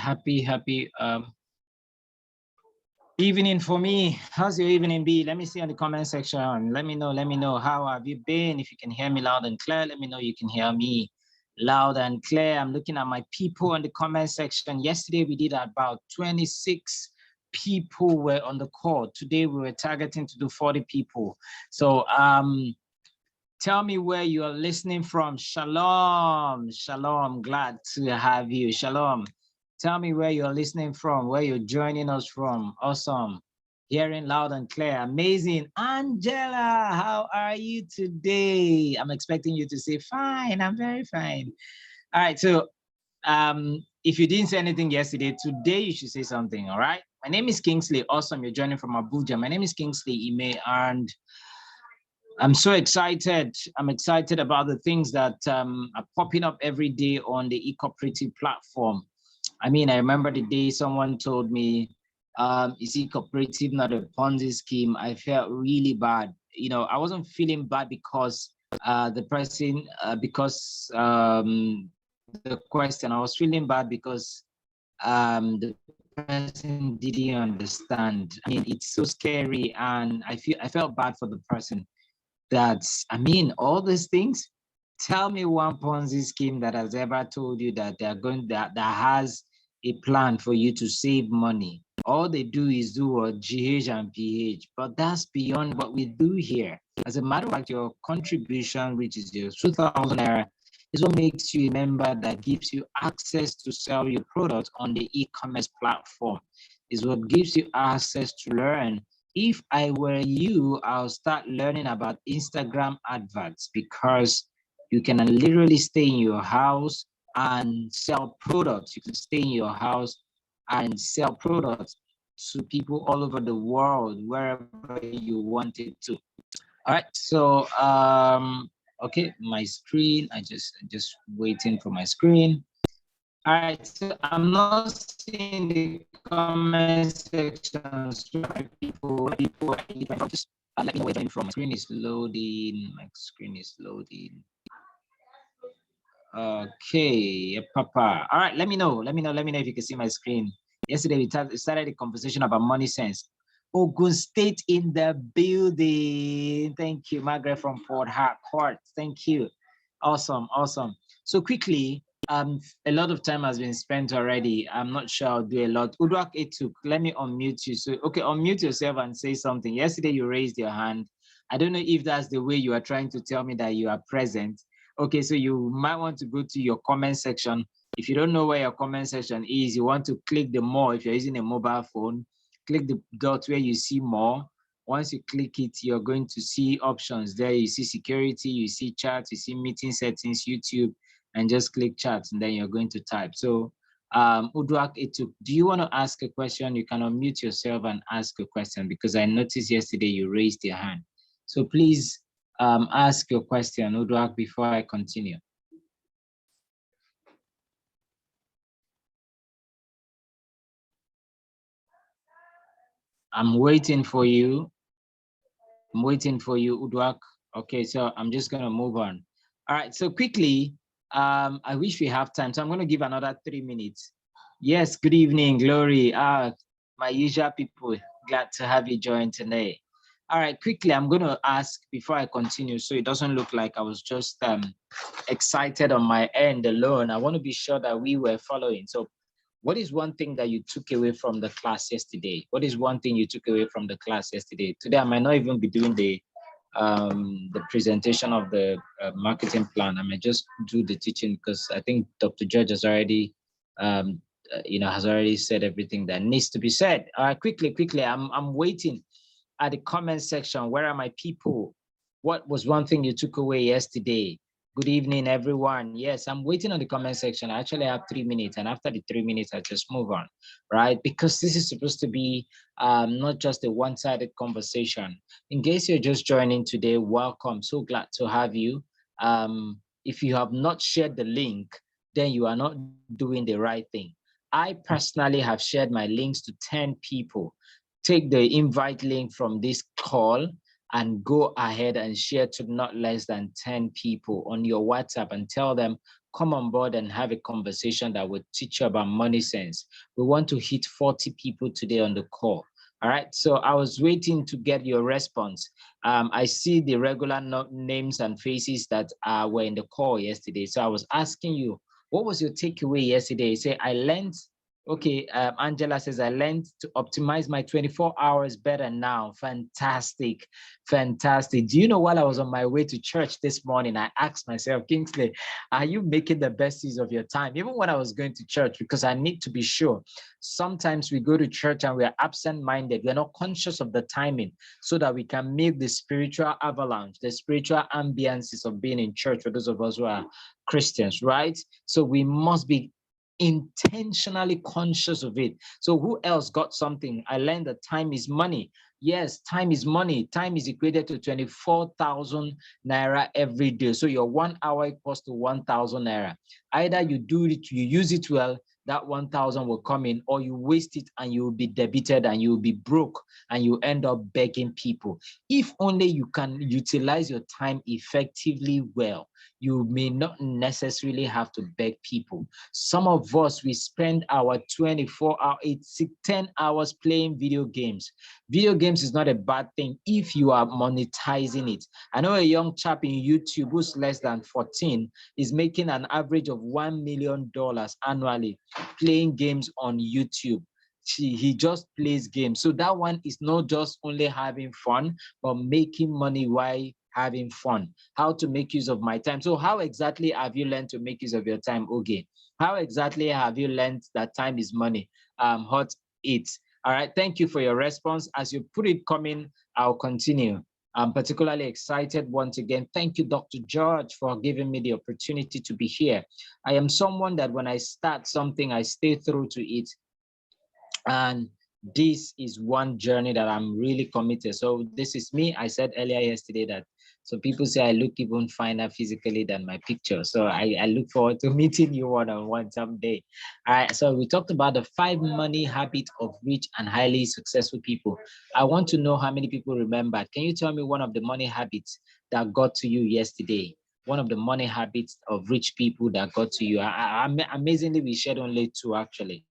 happy evening for me. How's your evening be? Let me see in the comment section. Let me know how have you been. If you can hear me loud and clear, let me know you can hear me loud and clear. I'm looking at my people in the comment section. Yesterday we did about 26 people were on the call. Today we were targeting to do 40 people. So tell me where you are listening from. Shalom, glad to have you. Shalom. Tell me where you're listening from, where you're joining us from. Awesome. Hearing loud and clear. Amazing. Angela, how are you today? I'm expecting you to say, fine, I'm very fine. All right, so if you didn't say anything yesterday, today you should say something, all right? My name is Kingsley. Awesome, you're joining from Abuja. My name is Kingsley Ime, and I'm so excited. I'm excited about the things that are popping up every day on the eCooperative platform. I mean, I remember the day someone told me, is eCooperative not a Ponzi scheme? I felt really bad. You know, I wasn't feeling bad because the person, the question, I was feeling bad because the person didn't understand. I mean, it's so scary, and I felt bad for the person. That's, I mean, all these things. Tell me one Ponzi scheme that has ever told you that they're going that has a plan for you to save money. All they do is do a GH and PH, but that's beyond what we do here. As a matter of fact, your contribution, which is your 2,000 naira, is what makes you a member, that gives you access to sell your product on the e-commerce platform. Is what gives you access to learn. If I were you, I'll start learning about Instagram adverts, because you can literally stay in your house and sell products. You can stay in your house and sell products to people all over the world, wherever you want it to. All right, so okay, my screen, I just waiting for my screen. All right, so I'm not seeing the comment section. So people just let me know where you're from. My screen is loading. My screen is loading. Okay, Papa. All right, let me know if you can see my screen. Yesterday we started a conversation about money sense. Ogun State in the building. Thank you, Margaret from Port Harcourt. Thank you. Awesome. So quickly, a lot of time has been spent already. I'm not sure I'll do a lot. Udwak Etuk, let me unmute you. So, okay, unmute yourself and say something. Yesterday you raised your hand. I don't know if that's the way you are trying to tell me that you are present. Okay, so you might want to go to your comment section. If you don't know where your comment section is, you want to click the more. If you're using a mobile phone, click the dot where you see more. Once you click it, you're going to see options there. You see security, you see chat, you see meeting settings, YouTube, and just click chat, and then you're going to type. So Udwak Etuk, do you want to ask a question? You can unmute yourself and ask a question, because I noticed yesterday you raised your hand. So please ask your question, Udwak, before I continue. I'm waiting for you. Udwak. Okay, so I'm just gonna move on. All right, so quickly, I wish we have time, so I'm gonna give another 3 minutes. Yes, good evening, Glory. My usual people, glad to have you join today. All right, quickly, I'm gonna ask before I continue, so it doesn't look like I was just excited on my end alone. I wanna be sure that we were following. So what is one thing that you took away from the class yesterday? What is one thing you took away from the class yesterday? Today, I might not even be doing the presentation of the marketing plan. I might just do the teaching, because I think Dr. George has already, has already said everything that needs to be said. Quickly, I'm waiting at the comment section. Where are my people? What was one thing you took away yesterday? Good evening, everyone. Yes, I'm waiting on the comment section. I actually have 3 minutes, and after the 3 minutes, I just move on, right? Because this is supposed to be not just a one-sided conversation. In case you're just joining today, welcome. So glad to have you. If you have not shared the link, then you are not doing the right thing. I personally have shared my links to 10 people. Take the invite link from this call and go ahead and share to not less than 10 people on your WhatsApp, and tell them come on board and have a conversation that will teach you about money sense. We want to hit 40 people today on the call. All right, so I was waiting to get your response. I see the regular names and faces that were in the call yesterday. So I was asking you, what was your takeaway yesterday? You say, I learned. Okay, Angela says, I learned to optimize my 24 hours better now. Fantastic, fantastic. Do you know, while I was on my way to church this morning, I asked myself, Kingsley, are you making the best use of your time? Even when I was going to church, because I need to be sure. Sometimes we go to church and we are absent-minded. We're not conscious of the timing so that we can make the spiritual avalanche, the spiritual ambiances of being in church for those of us who are Christians, right? So we must be intentionally conscious of it. So who else got something? I learned that time is money. Yes, time is money. Time is equated to 24,000 naira every day. So your 1 hour equals to 1,000 naira. Either you do it, you use it well, that 1,000 will come in, or you waste it and you will be debited and you will be broke and you end up begging people. If only you can utilize your time effectively well, you may not necessarily have to beg people. Some of us, we spend our 24 hours, 10 hours playing video games. Video games is not a bad thing if you are monetizing it. I know a young chap in YouTube who's less than 14 is making an average of $1 million annually playing games on YouTube. He just plays games. So that one is not just only having fun, but making money while having fun. How to make use of my time. So how exactly have you learned to make use of your time, Oge? How exactly have you learned that time is money? Hot it. All right, thank you for your response. As you put it coming, I'll continue. I'm particularly excited once again. Thank you, Dr. George, for giving me the opportunity to be here. I am someone that when I start something, I stay through to it. And this is one journey that I'm really committed. So this is me. I said earlier yesterday that so people say I look even finer physically than my picture. So I look forward to meeting you one-on-one someday. All right. So we talked about the 5 money habits of rich and highly successful people. I want to know how many people remember. Can you tell me one of the money habits that got to you yesterday? One of the money habits of rich people that got to you. Amazingly, we shared only 2 actually.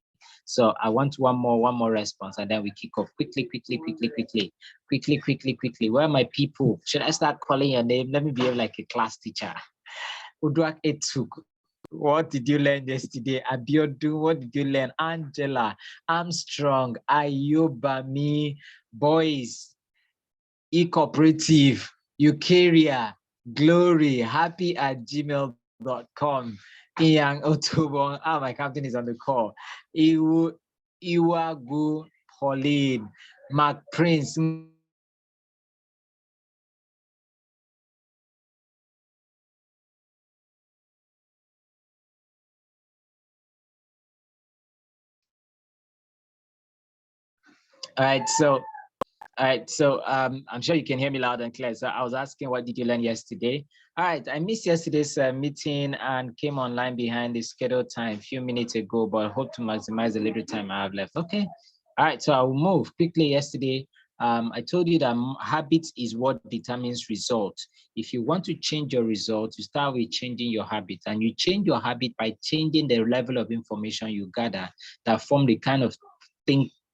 So I want one more response, and then we kick off quickly. Where are my people? Should I start calling your name? Let me behave like a class teacher. Udrak Etuk, what did you learn yesterday? Abiodun, what did you learn? Angela, Armstrong, Ayobami, boys, eCooperative, Eukarya, Glory, happy@gmail.com. Ian Otobon, my captain is on the call. Iwagu, Pauline, Mark Prince. All right, so I'm sure you can hear me loud and clear. So I was asking, what did you learn yesterday? All right, I missed yesterday's meeting and came online behind the scheduled time a few minutes ago, but hope to maximize the little time I have left. Okay, all right, so I will move quickly. Yesterday, I told you that habits is what determines results. If you want to change your results, you start with changing your habit, and you change your habit by changing the level of information you gather that form the kind of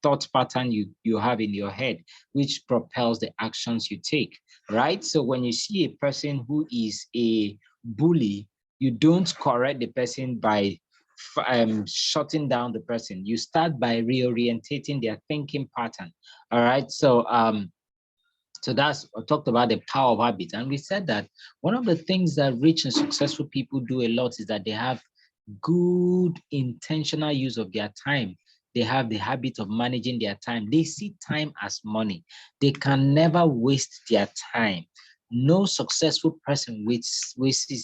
thought pattern you have in your head, which propels the actions you take, right? So when you see a person who is a bully, you don't correct the person by shutting down the person. You start by reorientating their thinking pattern, all right? So that's, I talked about the power of habit. And we said that one of the things that rich and successful people do a lot is that they have good intentional use of their time. They have the habit of managing their time. They see time as money. They can never waste their time. No successful person wastes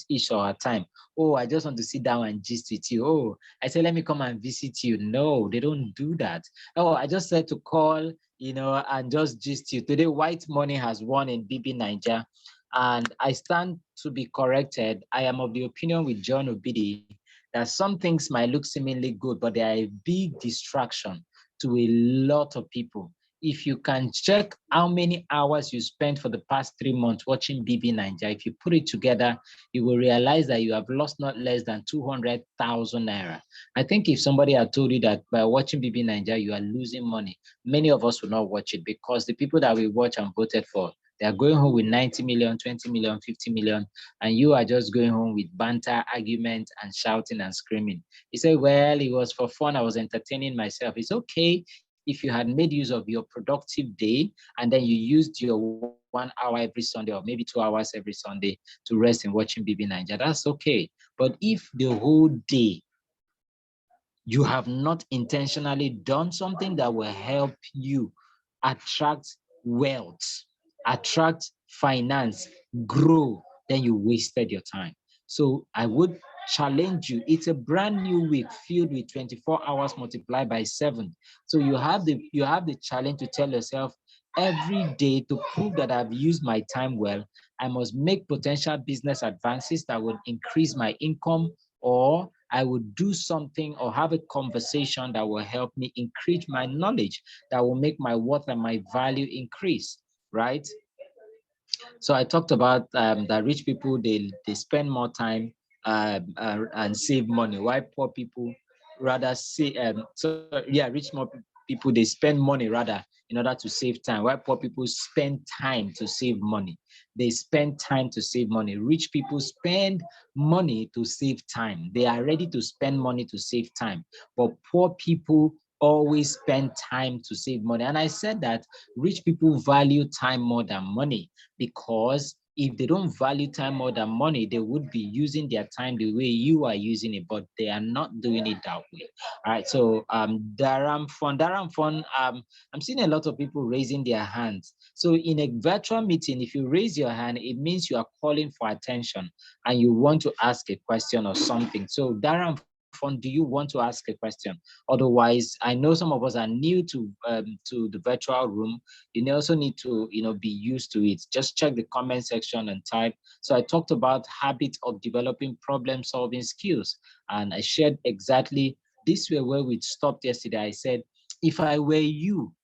his or her time. Oh, I just want to sit down and gist with you. Oh, I say, let me come and visit you. No, they don't do that. Oh, I just said to call, and just gist you. Today, white money has won in BB Niger, and I stand to be corrected. I am of the opinion with John Obidi that some things might look seemingly good, but they are a big distraction to a lot of people. if you can check how many hours you spent for the past 3 months watching BB Nigeria, if you put it together, you will realize that you have lost not less than 200,000 naira. I think if somebody had told you that by watching BB Nigeria, you are losing money, many of us will not watch it, because the people that we watch and voted for, they are going home with 90 million, 20 million, 50 million, and you are just going home with banter, argument, and shouting and screaming. He said, well, it was for fun. I was entertaining myself. It's okay if you had made use of your productive day and then you used your 1 hour every Sunday or maybe 2 hours every Sunday to rest in watching BB Nigeria, that's okay. But if the whole day you have not intentionally done something that will help you attract wealth, attract finance, grow, then you wasted your time. So I would challenge you. It's a brand new week filled with 24 hours multiplied by 7. So you have the challenge to tell yourself every day, to prove that I've used my time well, I must make potential business advances that will increase my income, or I would do something or have a conversation that will help me increase my knowledge, that will make my worth and my value increase, right? So I talked about that rich people, they spend more time and save money, while poor people rather rich more people, they spend money rather in order to save time, while poor people spend time to save money. They spend time to save money. Rich people spend money to save time. They are ready to spend money to save time, but poor people always spend time to save money. And I said that rich people value time more than money, because if they don't value time more than money, they would be using their time the way you are using it, but they are not doing it that way. All right. So Daram Fun, I'm seeing a lot of people raising their hands. So in a virtual meeting, if you raise your hand, it means you are calling for attention and you want to ask a question or something. So Daram Fun, do you want to ask a question? Otherwise, I know some of us are new to the virtual room. You also need to be used to it. Just check the comment section and type. So I talked about habits of developing problem solving skills, and I shared exactly this way where we stopped yesterday. I said, if I were you,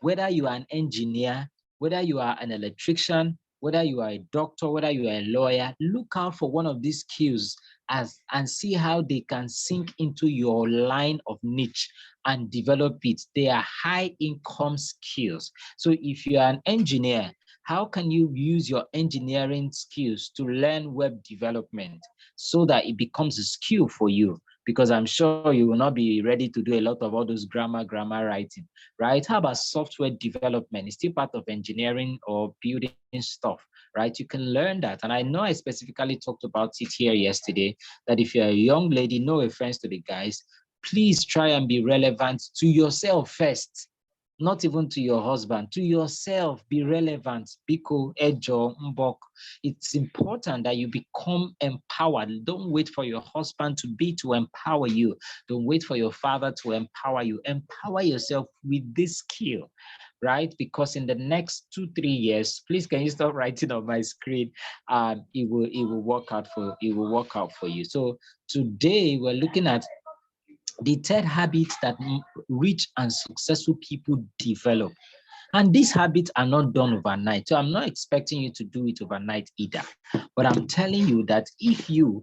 whether you are an engineer, whether you are an electrician, whether you are a doctor, whether you are a lawyer, look out for one of these skills and see how they can sink into your line of niche and develop it. They are high income skills. So if you are an engineer, how can you use your engineering skills to learn web development so that it becomes a skill for you? Because I'm sure you will not be ready to do a lot of all those grammar writing, right? How about software development? It's still part of engineering or building stuff, right? You can learn that. And I know I specifically talked about it here yesterday, that if you're a young lady, no offense to the guys, please try and be relevant to yourself first. Not even to your husband, to yourself, be relevant. Biko, Ejo, Mbok. It's important that you become empowered. Don't wait for your husband to empower you. Don't wait for your father to empower you. Empower yourself with this skill, right? Because in the next 2-3 years, please can you stop writing on my screen? It will work out for you. So today we're looking at the third habit that rich and successful people develop. And these habits are not done overnight. So I'm not expecting you to do it overnight either. But I'm telling you that if you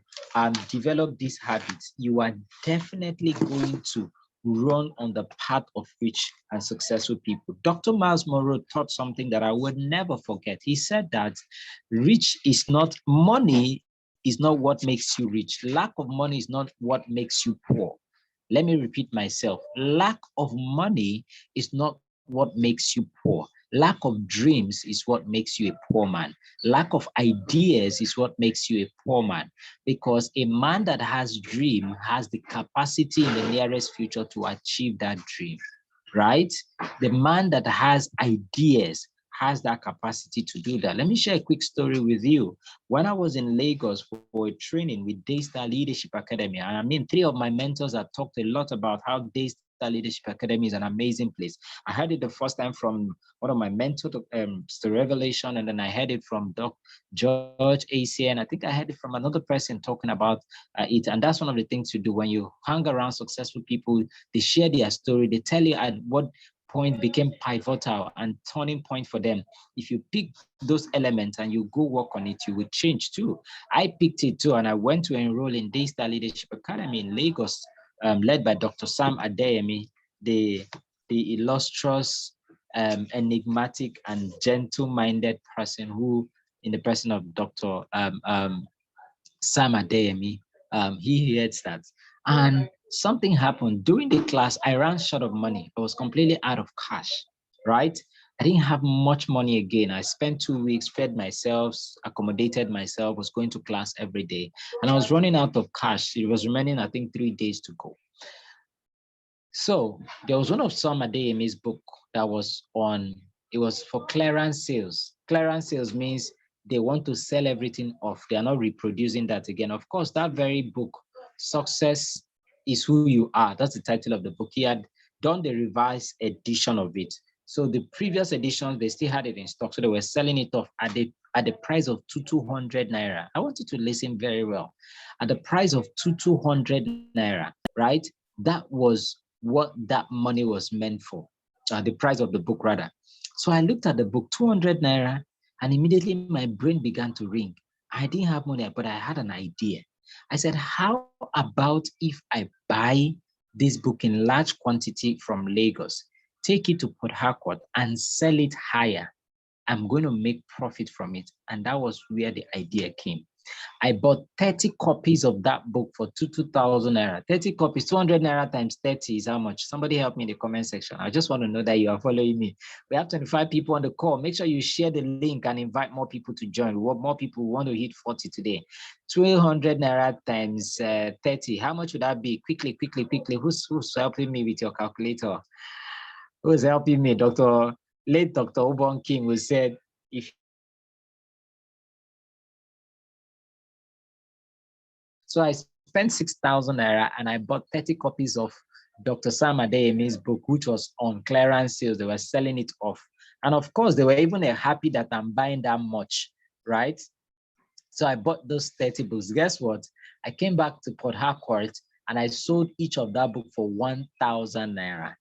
develop these habits, you are definitely going to run on the path of rich and successful people. Dr. Miles Monroe taught something that I would never forget. He said that money is not what makes you rich. Lack of money is not what makes you poor. Let me repeat myself. Lack of money is not what makes you poor. Lack of dreams is what makes you a poor man. Lack of ideas is what makes you a poor man. Because a man that has dream has the capacity in the nearest future to achieve that dream, right? The man that has ideas has that capacity to do that. Let me share a quick story with you. When I was in Lagos for a training with Daystar Leadership Academy, and I mean, 3 of my mentors have talked a lot about how Daystar Leadership Academy is an amazing place. I heard it the first time from one of my mentors, Mr. Revelation, and then I heard it from Dr. George ACN. I think I heard it from another person talking about it. And that's one of the things you do when you hang around successful people. They share their story. They tell you what point became pivotal and turning point for them. If you pick those elements and you go work on it, you will change too. I picked it too, and I went to enroll in Daystar Leadership Academy in Lagos, led by Dr. Sam Adeyemi, the illustrious, enigmatic, and gentle-minded person who, in the person of Dr. Sam Adeyemi, he hears that. And something happened during the class. I ran short of money. I was completely out of cash, right? I didn't have much money again. I spent 2 weeks, fed myself, accommodated myself, was going to class every day, and I was running out of cash. It was remaining, I think, 3 days to go. So there was one of Sam Adeyemi's book that was on, it was for clearance sales. Clearance sales means they want to sell everything off. They are not reproducing that again. Of course, that very book, Success is Who You Are, that's the title of the book. He had done the revised edition of it. So the previous editions, they still had it in stock. So they were selling it off at the price of 200 naira. I want you to listen very well. At the price of 200 naira, right? That was what that money was meant for, the price of the book rather. So I looked at the book, 200 naira, and immediately my brain began to ring. I didn't have money, but I had an idea. I said, how about if I buy this book in large quantity from Lagos, take it to Port Harcourt and sell it higher? I'm going to make profit from it. And that was where the idea came. I bought 30 copies of that book for 2,000 naira. 30 copies, 200 naira times 30 is how much? Somebody help me in the comment section. I just want to know that you are following me. We have 25 people on the call. Make sure you share the link and invite more people to join. We want more people. We want to hit 40 today. 200 naira times 30. How much would that be? Quickly. Who's helping me with your calculator? Who's helping me? Late Dr. Obon King who said, if so I spent 6,000 naira and I bought 30 copies of Dr. Sam Adeyemi's book, which was on clearance sales. They were selling it off. And of course, they were even happy that I'm buying that much, right? So I bought those 30 books. Guess what? I came back to Port Harcourt and I sold each of that book for 1,000 naira.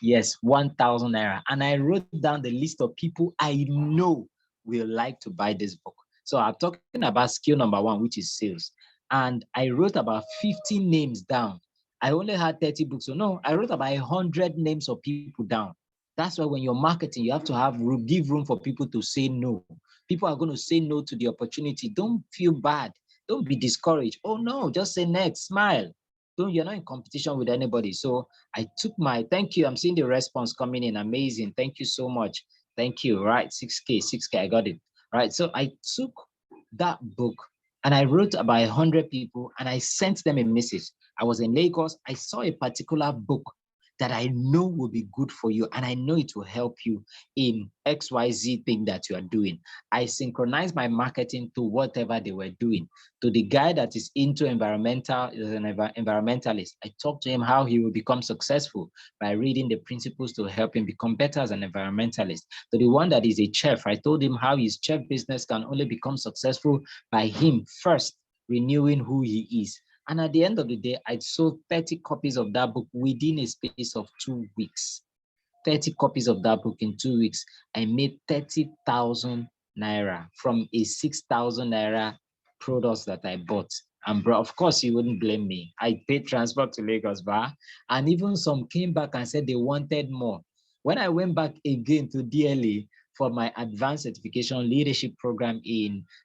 Yes, 1,000 naira. And I wrote down the list of people I know will like to buy this book. So I'm talking about skill number 1, which is sales. And I wrote about 50 names down. I only had 30 books. So no, I wrote about 100 names of people down. That's why when you're marketing, you have to give room for people to say no. People are going to say no to the opportunity. Don't feel bad. Don't be discouraged. Oh no, just say next, smile. You're not in competition with anybody. So I took thank you. I'm seeing the response coming in. Amazing. Thank you so much. Thank you. Right. 6K, I got it. Right. So I took that book and I wrote about 100 people and I sent them a message. I was in Lagos. I saw a particular book that I know will be good for you. And I know it will help you in XYZ thing that you are doing. I synchronized my marketing to whatever they were doing. To the guy that is into is an environmentalist, I talked to him how he will become successful by reading the principles to help him become better as an environmentalist. To the one that is a chef, I told him how his chef business can only become successful by him first renewing who he is. And at the end of the day, I sold 30 copies of that book within a space of 2 weeks. 30 copies of that book in 2 weeks. I made 30,000 naira from a 6,000 naira product that I bought. And bro, of course, you wouldn't blame me. I paid transport to Lagos, and even some came back and said they wanted more. When I went back again to DLA for my advanced certification leadership program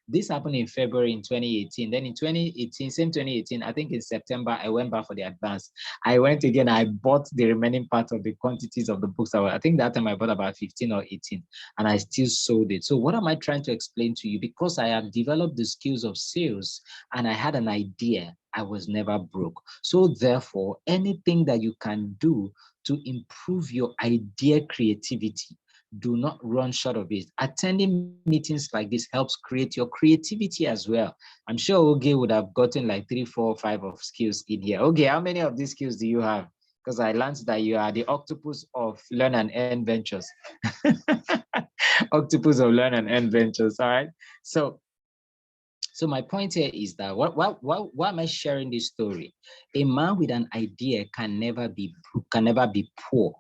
this happened in February in 2018. Then in 2018, same 2018, I think in September, I went back for the advanced. I went again, I bought the remaining part of the quantities of the books. I think that time I bought about 15 or 18 and I still sold it. So what am I trying to explain to you? Because I have developed the skills of sales and I had an idea, I was never broke. So therefore, anything that you can do to improve your idea creativity, do not run short of it. Attending meetings like this helps create your creativity as well. I'm sure Oge would have gotten like 3, 4, 5 of skills in here. Oge, how many of these skills do you have? Because I learned that you are the octopus of Learn and Earn Ventures. Octopus of Learn and Earn Ventures, all right? So my point here is that why am I sharing this story? A man with an idea can never be poor.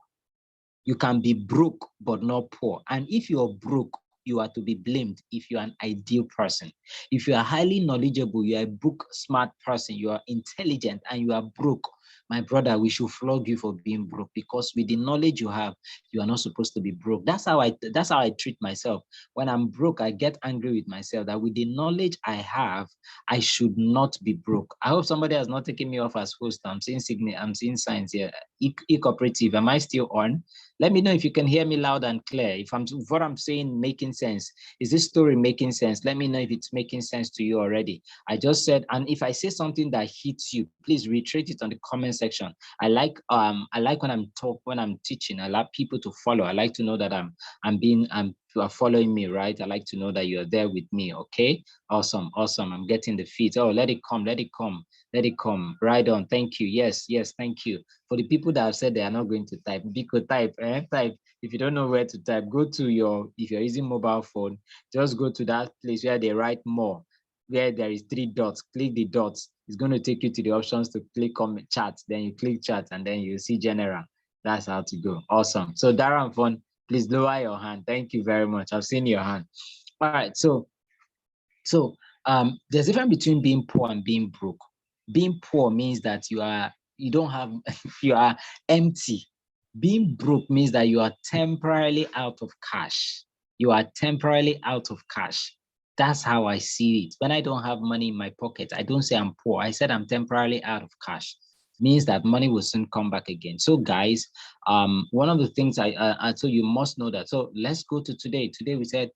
You can be broke but not poor. And if you're broke, you are to be blamed if you're an ideal person. If you are highly knowledgeable, you are a book smart person, you are intelligent, and you are broke, my brother, we should flog you for being broke, because with the knowledge you have, you are not supposed to be broke. That's how I treat myself. When I'm broke, I get angry with myself that with the knowledge I have, I should not be broke. I hope somebody has not taken me off as host. I'm seeing signs here. eCooperative, am I still on? Let me know if you can hear me loud and clear. If what I'm saying making sense. Is this story making sense? Let me know if it's making sense to you already. I just said, and if I say something that hits you, please reiterate it on the comment section. I like when I'm teaching, I like people to follow. I like to know that you are following me, right? I like to know that you're there with me. Okay, awesome. I'm getting the feed. Oh, let it come. Right on. Thank you. Yes, thank you. For the people that have said they are not going to type, Biko, type. If you don't know where to type, go to if you're using mobile phone, just go to that place where they write more, where there is 3 dots. Click the dots. It's going to take you to the options to click on chat. Then you click chat, and then you see general. That's how to go. Awesome. So Darren Fon, please lower your hand. Thank you very much. I've seen your hand. All right. So there's a difference between being poor and being broke. Being poor means that you don't have, you are empty. Being broke means that you are temporarily out of cash. That's how I see it. When I don't have money in my pocket, I don't say I'm poor. I said I'm temporarily out of cash. Means that money will soon come back again. So guys, one of the things so you must know that. So let's go to today. Today we said,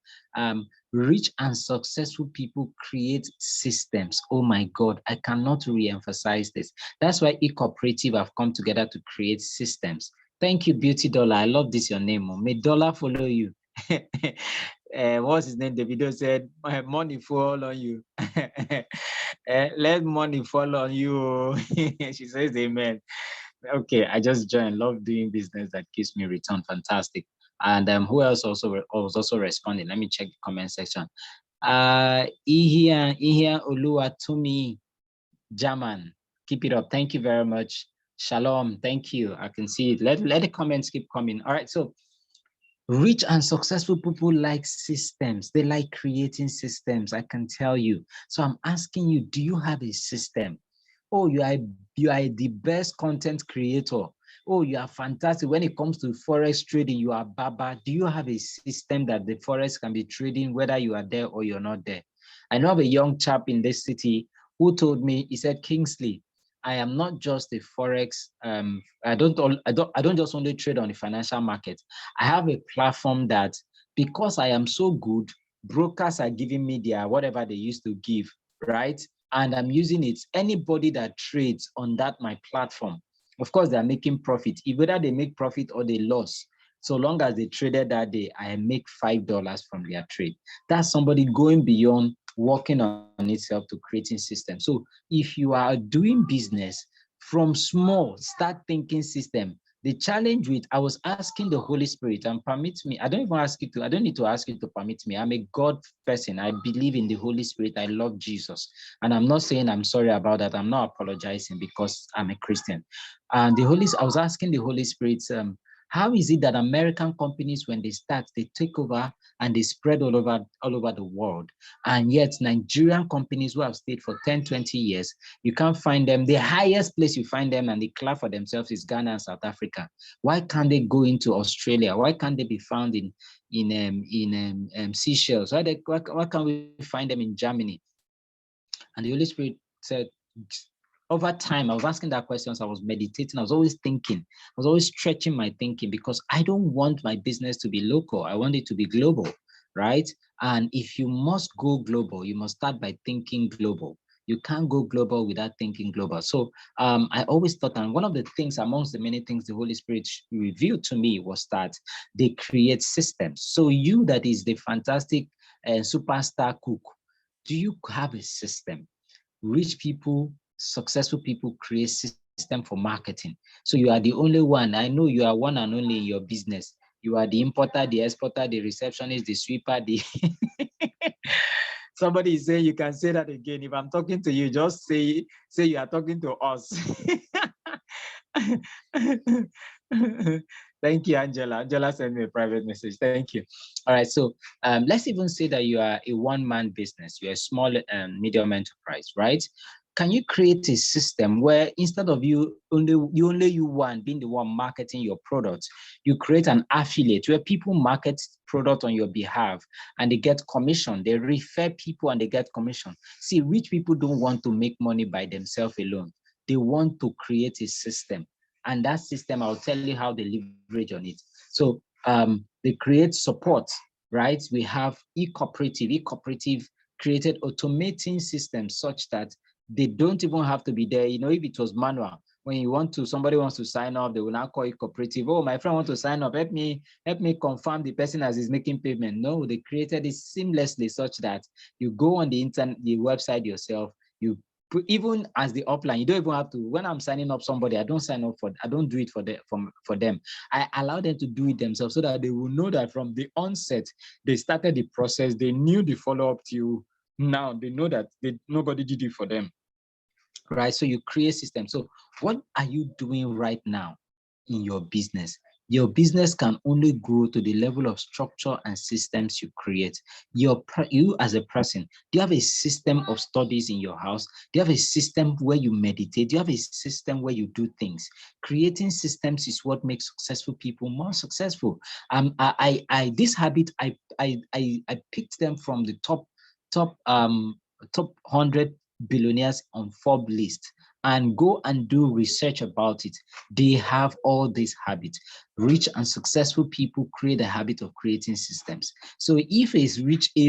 rich and successful people create systems. Oh my God, I cannot re-emphasize this. That's why eCooperative have come together to create systems. Thank you, Beauty Dollar. I love this, your name. May Dollar follow you. What's his name? Davido said, money fall on you. Let money fall on you. She says amen. Okay, I just joined. Love doing business that gives me return. Fantastic. And who else was also responding? Let me check the comment section. Ihia Oluwatumi Jaman. Keep it up. Thank you very much. Shalom. Thank you. I can see it. Let the comments keep coming. All right. So rich and successful people like systems. They like creating systems, I can tell you. So I'm asking you, do you have a system? Oh, you are the best content creator. Oh, you are fantastic. When it comes to Forex trading, you are Baba. Do you have a system that the Forex can be trading, whether you are there or you're not there? I know of a young chap in this city who told me, he said, Kingsley, I am not just a Forex. I don't just only trade on the financial market. I have a platform that, because I am so good, brokers are giving me their whatever they used to give, right? And I'm using it. Anybody that trades on my platform, of course, they're making profit. Whether they make profit or they loss, so long as they traded that day, I make $5 from their trade. That's somebody going beyond working on itself to creating systems. So if you are doing business from small, start thinking system. The challenge with, I was asking the Holy Spirit, and permit me, I don't need to ask you to permit me. I'm a God person. I believe in the Holy Spirit. I love Jesus. And I'm not saying I'm sorry about that. I'm not apologizing because I'm a Christian. And I was asking the Holy Spirit, how is it that American companies, when they start, they take over and they spread all over the world? And yet Nigerian companies who have stayed for 10, 20 years, you can't find them. The highest place you find them and they clap for themselves is Ghana and South Africa. Why can't they go into Australia? Why can't they be found in Seychelles? Why can't we find them in Germany? And the Holy Spirit said, over time, I was asking that question. I was meditating. I was always thinking. I was always stretching my thinking, because I don't want my business to be local. I want it to be global, right? And if you must go global, you must start by thinking global. You can't go global without thinking global. So I always thought, and one of the things, amongst the many things the Holy Spirit revealed to me, was that they create systems. So you, that is the fantastic superstar cook, do you have a system? Rich people, successful people create system for marketing. So you are the only one. I know you are one and only in your business. You are the importer, the exporter, the receptionist, the sweeper, the somebody is saying you can say that again. If I'm talking to you, just say you are talking to us. Thank you, Angela. Angela sent me a private message. Thank you. All right. So let's even say that you are a one-man business. You're a small medium enterprise, right? Can you create a system where instead of you one being the one marketing your product, you create an affiliate where people market product on your behalf and they get commission. They refer people and they get commission. See, rich people don't want to make money by themselves alone. They want to create a system. And that system, I'll tell you how they leverage on it. So they create support, right? We have eCooperative. eCooperative created automating systems such that they don't even have to be there. You know, if it was manual, when somebody wants to sign up, they will now call eCooperative. Oh, my friend wants to sign up. Help me confirm the person as is making payment. No, they created it seamlessly such that you go on the internet, the website yourself, you even as the upline, you don't even have to. When I'm signing up somebody, I don't do it for them. I allow them to do it themselves so that they will know that from the onset, they started the process, they knew the follow-up till now, they know that nobody did it for them, right? So you create systems. So what are you doing right now in your business? Your business can only grow to the level of structure and systems you create. You as a person, do you have a system of studies in your house? Do you have a system where you meditate? Do you have a system where you do things? Creating systems is what makes successful people more successful. This habit, I picked them from the top 100 billionaires on Forbes list, and go and do research about it. They have all these habits. Rich and successful people create a habit of creating systems. So if a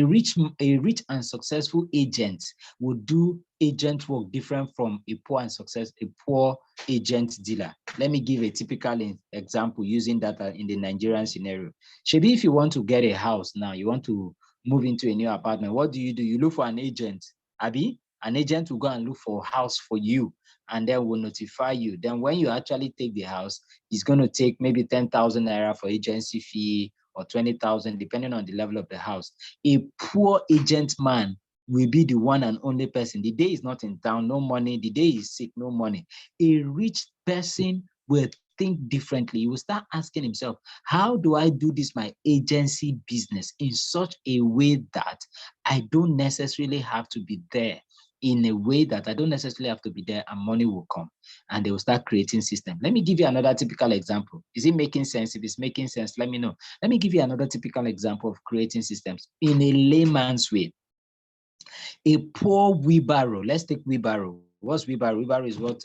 rich and successful agent would do agent work different from a poor agent dealer. Let me give a typical example using that in the Nigerian scenario. Shebi, if you want to get a house now, you want to move into a new apartment, what do? You look for an agent, Abi? An agent will go and look for a house for you and then will notify you. Then when you actually take the house, it's going to take maybe 10,000 naira for agency fee or 20,000, depending on the level of the house. A poor agent man will be the one and only person. The day is not in town, no money. The day is sick, no money. A rich person will think differently. He will start asking himself, how do I do this, my agency business, in such a way that I don't necessarily have to be there, in a way that I don't necessarily have to be there, and money will come. And they will start creating systems. Let me give you another typical example. Is it making sense? If it's making sense, let me know. Let me give you another typical example of creating systems in a layman's way. A poor wheelbarrow. Let's take wheelbarrow. What's wheelbarrow? Wheelbarrow is what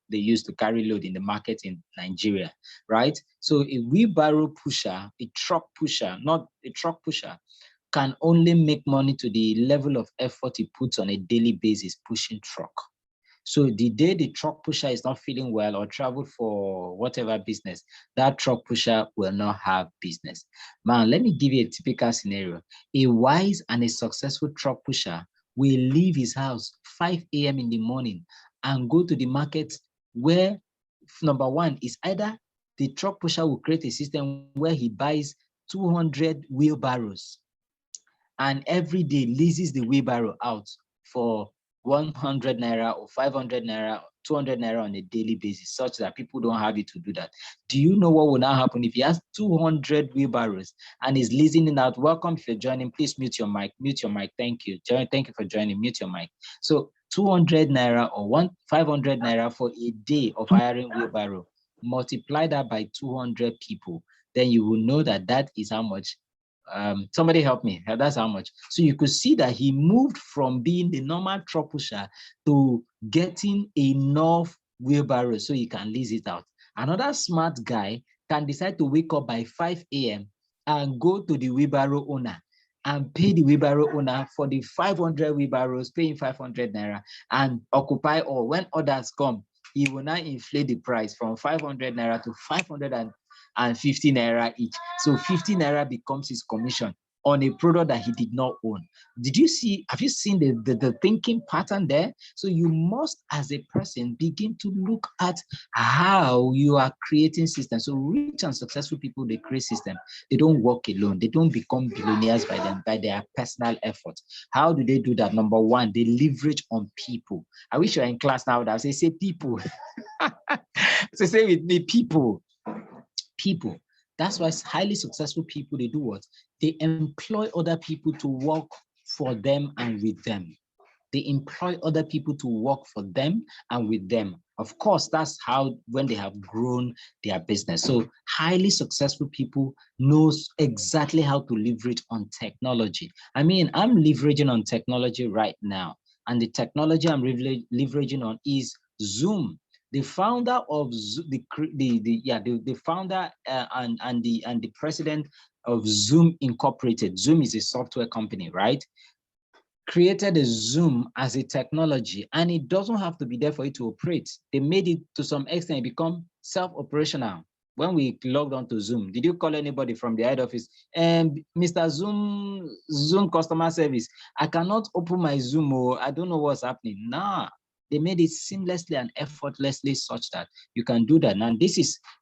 they use to carry load in the market in Nigeria, right? So a wheelbarrow pusher, a truck pusher, not a truck pusher, can only make money to the level of effort he puts on a daily basis pushing truck. So the day the truck pusher is not feeling well or traveled for whatever business, that truck pusher will not have business. Man, let me give you a typical scenario. A wise and a successful truck pusher will leave his house 5 a.m. in the morning and go to the market where, number one, is either the truck pusher will create a system where he buys 200 wheelbarrows and every day leases the wheelbarrow out for 100 naira or 500 naira, 200 naira on a daily basis, such that people don't have it to do that. Do you know what will now happen if he has 200 wheelbarrows and is leasing it out? Welcome, if you're joining, please mute your mic. Mute your mic. Thank you. Thank you for joining. Mute your mic. So 200 naira or 500 naira for a day of hiring wheelbarrow. Multiply that by 200 people, then you will know that that is how much. Somebody help me. That's how much. So you could see that he moved from being the normal truck pusher to getting enough wheelbarrow so he can lease it out. Another smart guy can decide to wake up by 5 a.m. and go to the wheelbarrow owner and pay the wheelbarrow owner for the 500 wheelbarrows, paying 500 naira, and occupy all. When others come, he will now inflate the price from 500 naira to 550 naira each. So 50 naira becomes his commission on a product that he did not own. Have you seen the thinking pattern there? So you must, as a person, begin to look at how you are creating systems. So rich and successful people, they create systems. They don't work alone. They don't become billionaires by their personal effort. How do they do that? Number one, they leverage on people. I wish you were in class now. That say people. So say with me, people. people. That's why highly successful people, they do what? They employ other people to work for them and with them. They employ other people to work for them and with them. Of course, that's how when they have grown their business. So highly successful people knows exactly how to leverage on technology. I mean, I'm leveraging on technology right now. And the technology I'm leveraging on is Zoom. The founder of the founder and the president of Zoom Incorporated. Zoom is a software company, right? Created a Zoom as a technology, and it doesn't have to be there for it to operate. They made it to some extent become self-operational. When we logged on to Zoom, did you call anybody from the head office? And Mr. Zoom customer service, I cannot open my Zoom, or I don't know what's happening. Nah, they made it seamlessly and effortlessly such that you can do that. And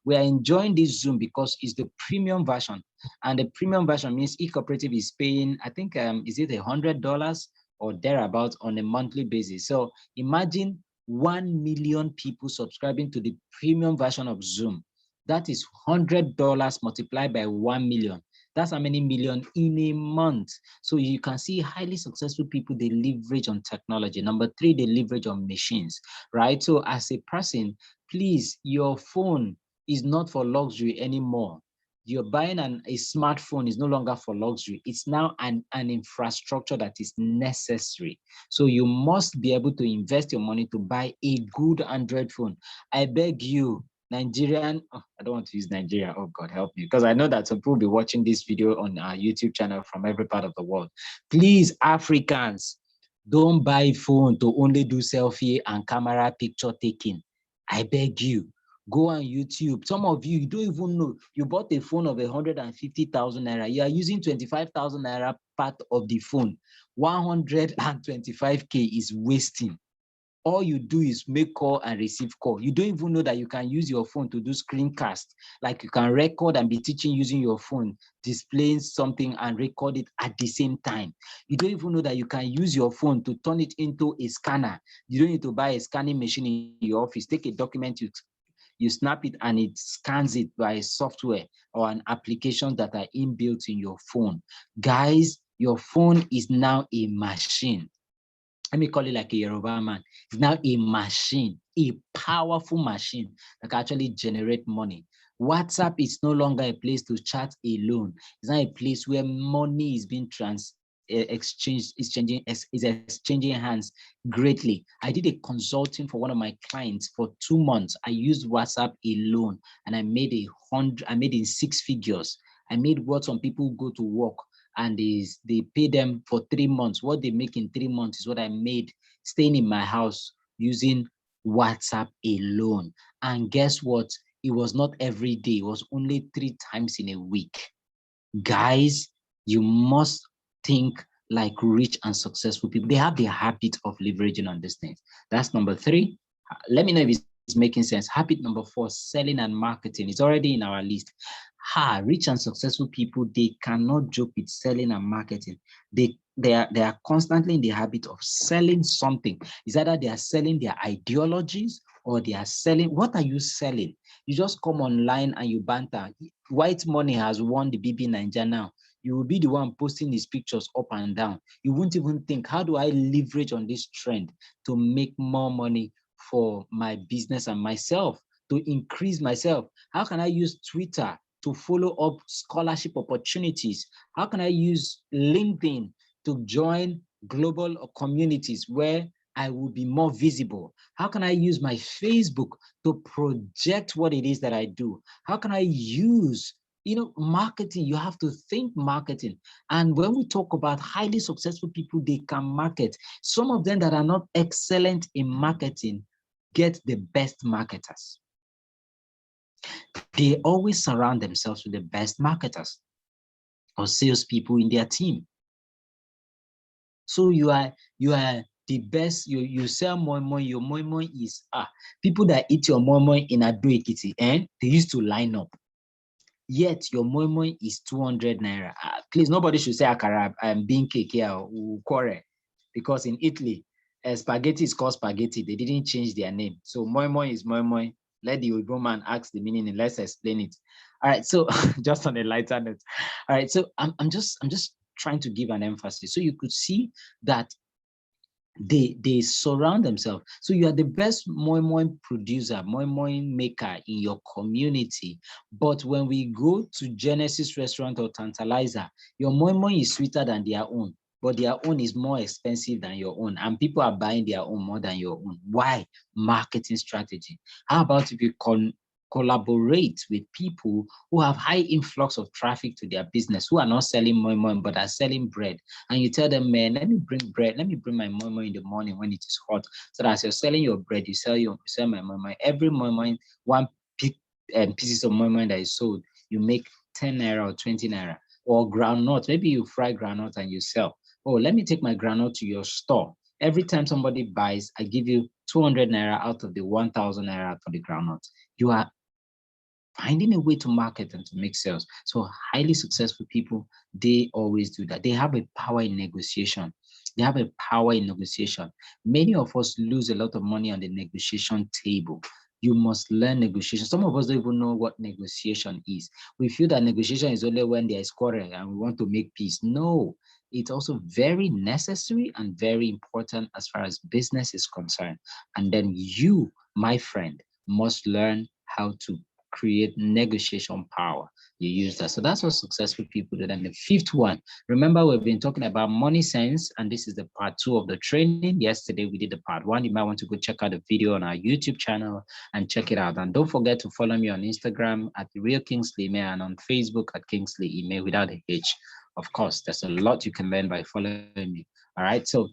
we are enjoying this Zoom because it's the premium version. And the premium version means eCooperative is paying, I think, is it $100 or thereabouts on a monthly basis? So imagine 1 million people subscribing to the premium version of Zoom. That is $100 multiplied by 1 million. That's how many million in a month. So you can see highly successful people, they leverage on technology. Number 3, they leverage on machines, right? So as a person, please, your phone is not for luxury anymore. You're buying a smartphone is no longer for luxury. It's now an infrastructure that is necessary. So you must be able to invest your money to buy a good Android phone. I beg you, Nigerian, I don't want to use Nigeria, oh God, help me, because I know that some people will be watching this video on our YouTube channel from every part of the world. Please, Africans, don't buy phone to only do selfie and camera picture taking. I beg you. Go on YouTube. Some of you don't even know. You bought a phone of 150,000 naira. You are using 25,000 naira part of the phone. 125K is wasting. All you do is make call and receive call. You don't even know that you can use your phone to do screencast. Like you can record and be teaching using your phone, displaying something and record it at the same time. You don't even know that you can use your phone to turn it into a scanner. You don't need to buy a scanning machine in your office. Take a document, you snap it and it scans it by software or an application that are inbuilt in your phone. Guys, your phone is now a machine. Let me call it like a Yoruba man. It's now a machine, a powerful machine that can actually generate money. WhatsApp is no longer a place to chat alone. It's not a place where money is being exchanging hands greatly. I did a consulting for one of my clients for 2 months. I used WhatsApp alone and I made in 6 figures. I made what some people go to work and they pay them for 3 months. What they make in 3 months is what I made staying in my house using WhatsApp alone. And guess what? It was not every day. It was only 3 times in a week. Guys, you must think like rich and successful people. They have the habit of leveraging on these things. That's number 3. Let me know if it's making sense. Habit number 4, selling and marketing. It's already in our list. Rich and successful people, they cannot joke with selling and marketing. They are constantly in the habit of selling something. It's either they are selling their ideologies or they are selling. What are you selling? You just come online and you banter. White money has won the BB Nigeria now. You will be the one posting these pictures up and down. You won't even think, how do I leverage on this trend to make more money for my business and myself, to increase myself? How can I use Twitter to follow up scholarship opportunities? How can I use LinkedIn to join global communities where I will be more visible? How can I use my Facebook to project what it is that I do? How can I use, marketing? You have to think marketing. And when we talk about highly successful people, they can market. Some of them that are not excellent in marketing get the best marketers. They always surround themselves with the best marketers or salespeople in their team. So you are the best. You sell moi moi. Your moi moi is people that eat your moi moi in Ado Ekiti, and they used to line up. Yet your moi moi is 200 naira. Please, nobody should say akara bean cake here or quarrel, because in Italy, spaghetti is called spaghetti. They didn't change their name. So moi moi is moi moi. Let the Igbo man ask the meaning and let's explain it. All right, so just on a lighter note. All right, so I'm just trying to give an emphasis. So you could see that they surround themselves. So you are the best moi moi producer, moi moi maker in your community. But when we go to Genesis Restaurant or Tantalizer, your moi moi is sweeter than their own, but their own is more expensive than your own, and people are buying their own more than your own. Why? Marketing strategy. How about if you collaborate with people who have high influx of traffic to their business, who are not selling moi moi but are selling bread, and you tell them, man, let me bring bread, let me bring my moi moi in the morning when it is hot, so that as you're selling your bread, you sell my moi moi. Every moi moi, one pieces of moi moi that is sold, you make 10 naira or 20 naira. Or groundnut, maybe you fry groundnut and you sell. Oh, let me take my groundnut to your store. Every time somebody buys, I give you 200 naira out of the 1,000 naira for the groundnut. You are finding a way to market and to make sales. So highly successful people, they always do that. They have a power in negotiation. They have a power in negotiation. Many of us lose a lot of money on the negotiation table. You must learn negotiation. Some of us don't even know what negotiation is. We feel that negotiation is only when there is quarrel and we want to make peace. No, it's also very necessary and very important as far as business is concerned. And then you, my friend, must learn how to create negotiation power. You use that. So that's what successful people do. And the fifth one, remember, we've been talking about money sense, and this is the part 2 of the training. Yesterday we did the part 1. You might want to go check out the video on our YouTube channel and check it out. And don't forget to follow me on Instagram at the Real Kingsley Ime and on Facebook at Kingsley Ime without a H. Of course, there's a lot you can learn by following me. All right. So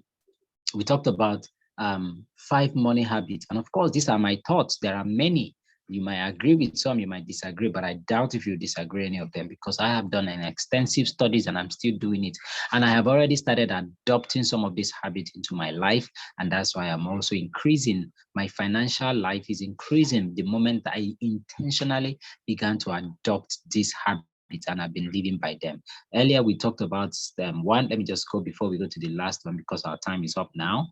we talked about 5 money habits. And of course, these are my thoughts. There are many. You might agree with some, you might disagree, but I doubt if you disagree any of them, because I have done an extensive studies and I'm still doing it. And I have already started adopting some of these habits into my life. And that's why I'm also increasing. My financial life is increasing the moment I intentionally began to adopt these habits, and I've been living by them. Earlier, we talked about one. Let me just go before we go to the last one, because our time is up now.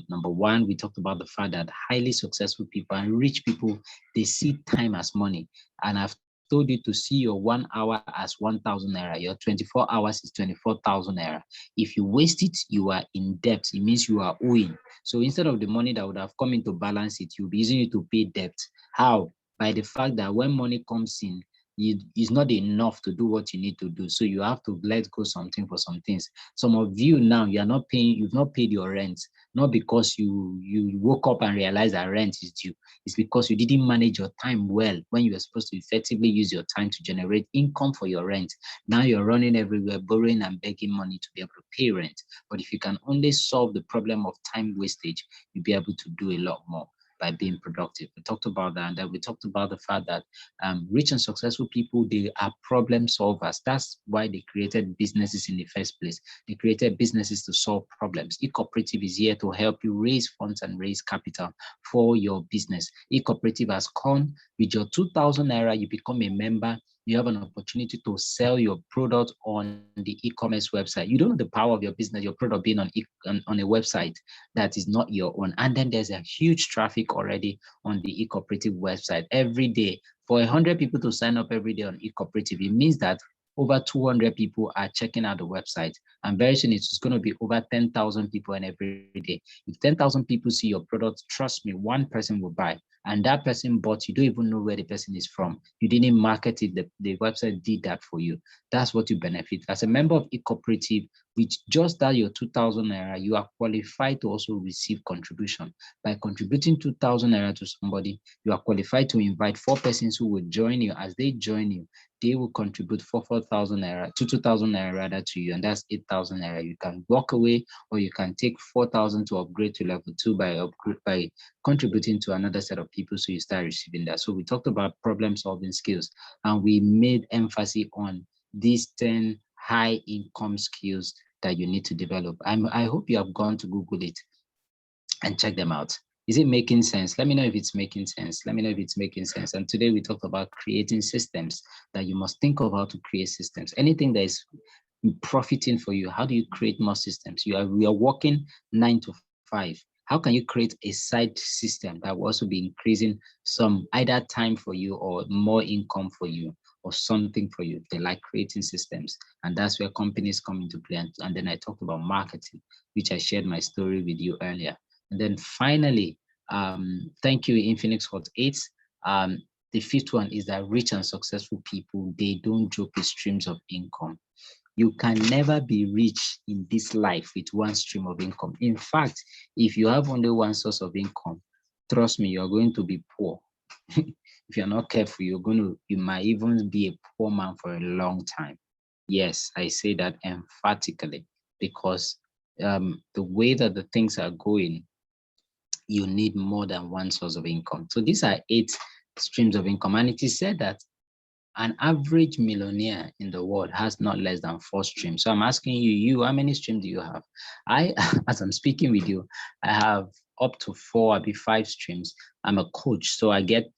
Number one, we talked about the fact that highly successful people and rich people, they see time as money. And I've told you to see your 1 hour as 1,000 naira. Your 24 hours is 24,000 naira. If you waste it, you are in debt. It means you are owing. So instead of the money that would have come in to balance it, you'll be using it to pay debt. How? By the fact that when money comes in, it's not enough to do what you need to do. So you have to let go something for some things. Some of you now, you've not paid your rent, not because you woke up and realized that rent is due. It's because you didn't manage your time well when you were supposed to effectively use your time to generate income for your rent. Now you're running everywhere, borrowing and begging money to be able to pay rent. But if you can only solve the problem of time wastage, you'll be able to do a lot more by being productive. We talked about that, and then we talked about the fact that rich and successful people, they are problem solvers. That's why they created businesses in the first place. They created businesses to solve problems. eCooperative is here to help you raise funds and raise capital for your business. eCooperative has come with your 2,000 naira. You become a member. You have an opportunity to sell your product on the e-commerce website. You don't know the power of your business, your product being on a website that is not your own. And then there's a huge traffic already on the eCooperative website every day. For 100 people to sign up every day on eCooperative, it means that over 200 people are checking out the website. And very soon it's going to be over 10,000 people in every day. If 10,000 people see your product, trust me, one person will buy. And that person bought, you don't even know where the person is from. You didn't market it, the website did that for you. That's what you benefit. As a member of eCooperative, with just that your 2,000 naira, you are qualified to also receive contribution. By contributing 2,000 naira to somebody, you are qualified to invite 4 persons who will join you. As they join you, they will contribute 4,000 naira, 2,000 naira rather to you, and that's 8,000 naira. You can walk away, or you can take 4,000 to upgrade to level 2 by contributing to another set of people, so you start receiving that. So we talked about problem solving skills, and we made emphasis on these 10 high income skills that you need to develop. I hope you have gone to Google it and check them out. Is it making sense? Let me know if it's making sense. Let me know if it's making sense. And today we talked about creating systems, that you must think of how to create systems. Anything that is profiting for you, how do you create more systems? We are working 9 to 5. How can you create a side system that will also be increasing some either time for you or more income for you? or something for you. They like creating systems, and that's where companies come into play. And then I talked about marketing, which I shared my story with you earlier. And then finally, thank you, Infinix Hot 8. The fifth one is that rich and successful people, they don't joke with streams of income. You can never be rich in this life with one stream of income. In fact, if you have only one source of income, trust me, you're going to be poor. If you're not careful, you might even be a poor man for a long time. Yes, I say that emphatically because the way that the things are going, you need more than one source of income. So these are 8 streams of income. And it is said that an average millionaire in the world has not less than 4 streams. So I'm asking you, how many streams do you have? I, as I'm speaking with you, I have up to 4, maybe 5 streams. I'm a coach, so I get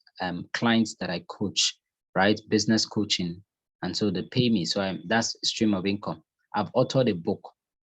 clients that I coach, right? Business coaching. And so they pay me. So that's a stream of income. I've authored a book,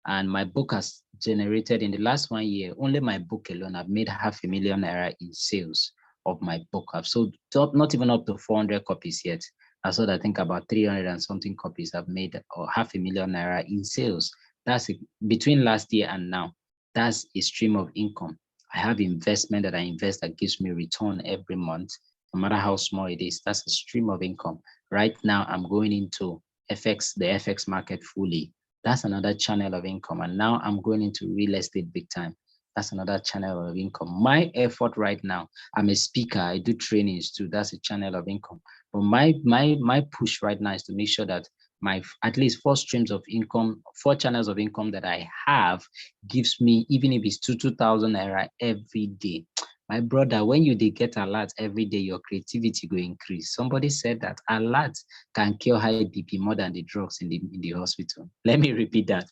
and my book has generated in the last 1 year, only my book alone, I've made $500,000 in sales of my book. I've sold not even up to 400 copies yet. I sold, I think, about 300 and something copies. I've made or $500,000 in sales. That's between last year and now. That's a stream of income. I have investment that I invest that gives me return every month, no matter how small it is. That's a stream of income. Right now, I'm going into the FX market fully. That's another channel of income. And now I'm going into real estate big time. That's another channel of income. My effort right now, I'm a speaker. I do trainings too. That's a channel of income. But my push right now is to make sure that my at least 4 streams of income, 4 channels of income that I have gives me, even if it's 2,000 naira every day. My brother, when you get alert every day, your creativity will increase. Somebody said that alert can cure high BP more than the drugs in the hospital. Let me repeat that.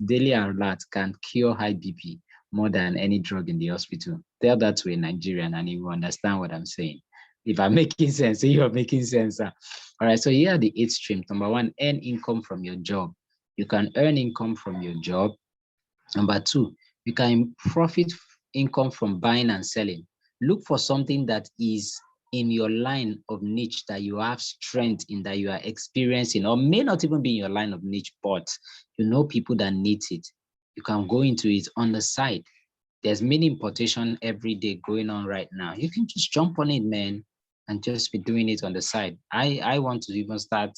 Daily alert can cure high BP more than any drug in the hospital. Tell that to a Nigerian and he will understand what I'm saying. If I'm making sense, so you're making sense. All right, so here are the 8 streams. Number 1, earn income from your job. You can earn income from your job. Number 2, you can profit income from buying and selling. Look for something that is in your line of niche that you have strength in, that you are experiencing, or may not even be in your line of niche, but you know people that need it. You can go into it on the side. There's mini importation every day going on right now. You can just jump on it, man, and just be doing it on the side. I want to even start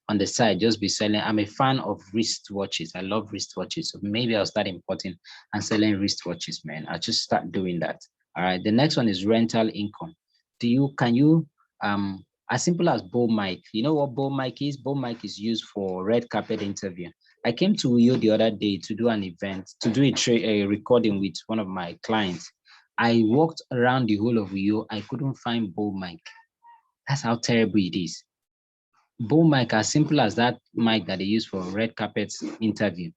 on the side, just be selling. I'm a fan of wristwatches. I love wristwatches. So maybe I'll start importing and selling wristwatches, man. I'll just start doing that. All right. The next one is rental income. Can you as simple as bow mic? You know what bow mic is? Bow mic is used for red carpet interview. I came to Uyo the other day to do an event, to do a recording with one of my clients. I walked around the whole of Uyo. I couldn't find bow mic. That's how terrible it is. Bow mic, as simple as that mic that they use for red carpet interview.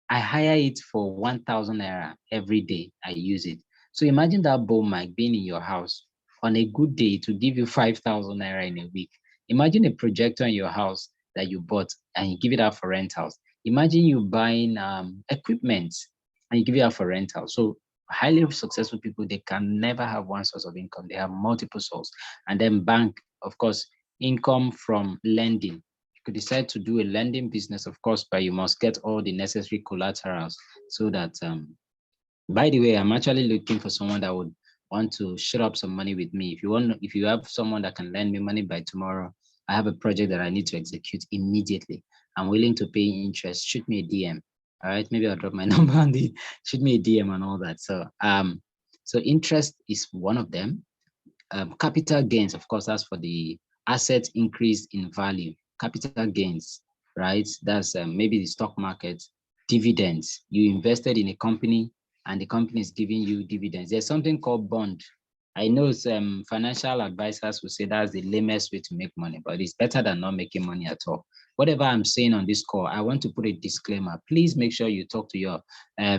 I hire it for 1,000 naira every day. I use it. So imagine that bow mic being in your house. On a good day, to give you 5,000 naira in a week. Imagine a projector in your house that you bought and you give it out for rentals. Imagine you buying equipment and you give it out for rental. So highly successful people, they can never have one source of income. They have multiple sources. And then bank, of course, income from lending. You could decide to do a lending business, of course, but you must get all the necessary collaterals so that, by the way, I'm actually looking for someone that would want to share up some money with me. If you have someone that can lend me money by tomorrow, I have a project that I need to execute immediately. I'm willing to pay interest. Shoot me a DM. All right, maybe I'll drop my number on the, shoot me a DM and all that. So interest is one of them. Capital gains, of course, that's for the assets increase in value. Capital gains, right? That's maybe the stock market. Dividends. You invested in a company and the company is giving you dividends. There's something called bond. I know some financial advisors will say that's the lamest way to make money, but it's better than not making money at all. Whatever I'm saying on this call, I want to put a disclaimer. Please make sure you talk to your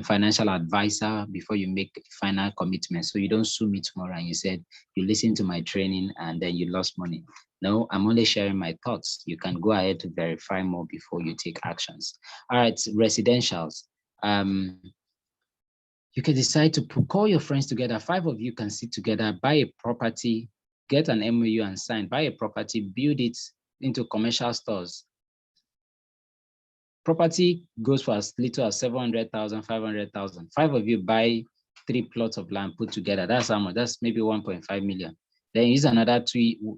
financial advisor before you make final commitment, so you don't sue me tomorrow and you said you listened to my training and then you lost money. No, I'm only sharing my thoughts. You can go ahead to verify more before you take actions. All right, residentials. You can decide to call your friends together. 5 of you can sit together, buy a property, get an MOU and sign, buy a property, build it into commercial stores. Property goes for as little as 700,000, 500,000. 5 of you buy 3 plots of land put together. That's how much? That's maybe 1.5 million. Then use another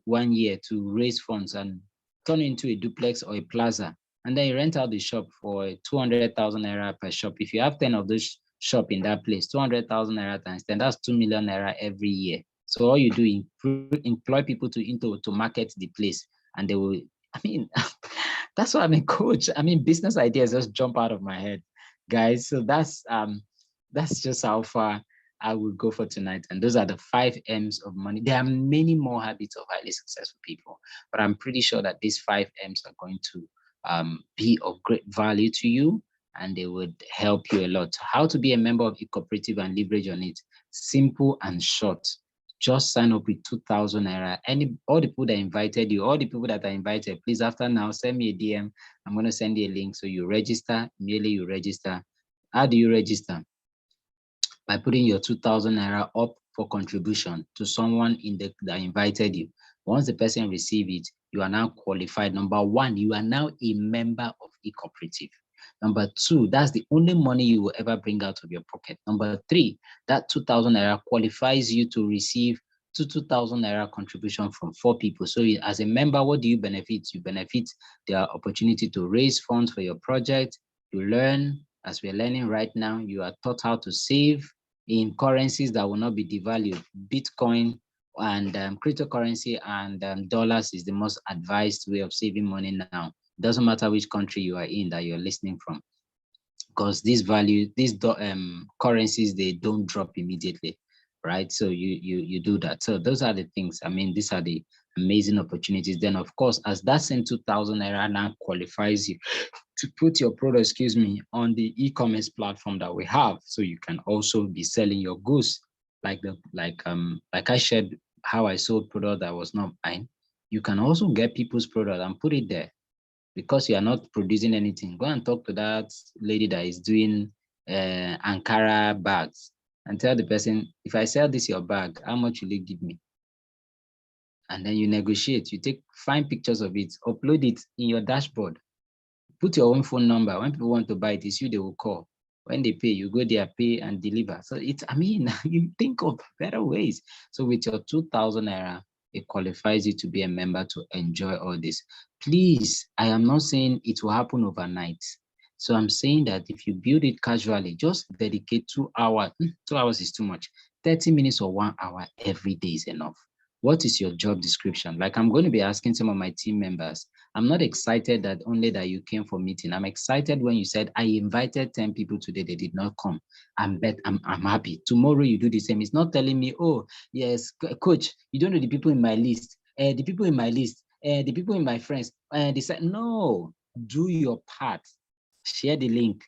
1 year to raise funds and turn it into a duplex or a plaza. And then you rent out the shop for 200,000 naira per shop. If you have 10 of those shop in that place, 200,000 naira times 10, that's 2 million naira every year. So all you do is employ people to market the place, and they will, I mean, that's why I'm a coach. I mean, business ideas just jump out of my head, guys. So that's just how far I will go for tonight. And those are the 5 M's of money. There are many more habits of highly successful people, but I'm pretty sure that these 5 M's are going to be of great value to you, and they would help you a lot. How to be a member of eCooperative and leverage on it. Simple and short. Just sign up with 2,000 naira. All the people that invited you, all the people that are invited, please, after now, send me a DM. I'm going to send you a link. So you register, immediately you register. How do you register? By putting your 2,000 naira up for contribution to someone that invited you. Once the person receives it, you are now qualified. Number 1, you are now a member of eCooperative. Number 2, that's the only money you will ever bring out of your pocket. Number 3, that 2,000 naira qualifies you to receive 2,000 naira contribution from 4 people. So as a member, what do you benefit? You benefit the opportunity to raise funds for your project. You learn, as we're learning right now, you are taught how to save in currencies that will not be devalued. Bitcoin and cryptocurrency and dollars is the most advised way of saving money now. It doesn't matter which country you are in that you're listening from, because these currencies, they don't drop immediately, right? So you do that. So those are the things. I mean, these are the amazing opportunities. Then, of course, as that same 2,000 naira now qualifies you to put your product, on the e-commerce platform that we have, so you can also be selling your goods, like I shared how I sold product that was not mine. You can also get people's product and put it there, because you are not producing anything. Go and talk to that lady that is doing Ankara bags and tell the person, if I sell this your bag, how much will you give me? And then you negotiate. You find pictures of it, upload it in your dashboard, put your own phone number. When people want to buy it, it's you they will call. When they pay, you go there, pay and deliver. So you think of better ways. So with your 2,000 naira, it qualifies you to be a member to enjoy all this. Please, I am not saying it will happen overnight. So I'm saying that if you build it casually, just dedicate 2 hours. 2 hours is too much. 30 minutes or 1 hour every day is enough. What is your job description? Like, I'm going to be asking some of my team members. I'm not excited that you came for meeting. I'm excited when you said, I invited 10 people today, they did not come. I'm happy. Tomorrow you do the same. It's not telling me, oh, yes, coach, you don't know the people in my list. The people in my list, the people in my friends. They said, no, do your part. Share the link.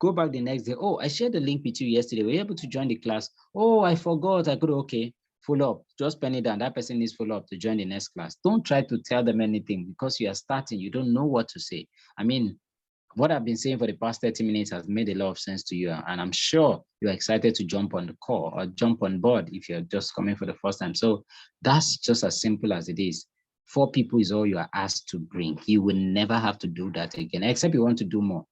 Go back the next day. Oh, I shared the link with you yesterday. Were you able to join the class? Oh, I forgot. I could, okay. Follow up, just pen it down. That person needs follow up to join the next class. Don't try to tell them anything, because you are starting, you don't know what to say. I mean, what I've been saying for the past 30 minutes has made a lot of sense to you, and I'm sure you're excited to jump on the call or jump on board if you're just coming for the first time. So that's just as simple as it is. 4 people is all you are asked to bring. You will never have to do that again, except you want to do more.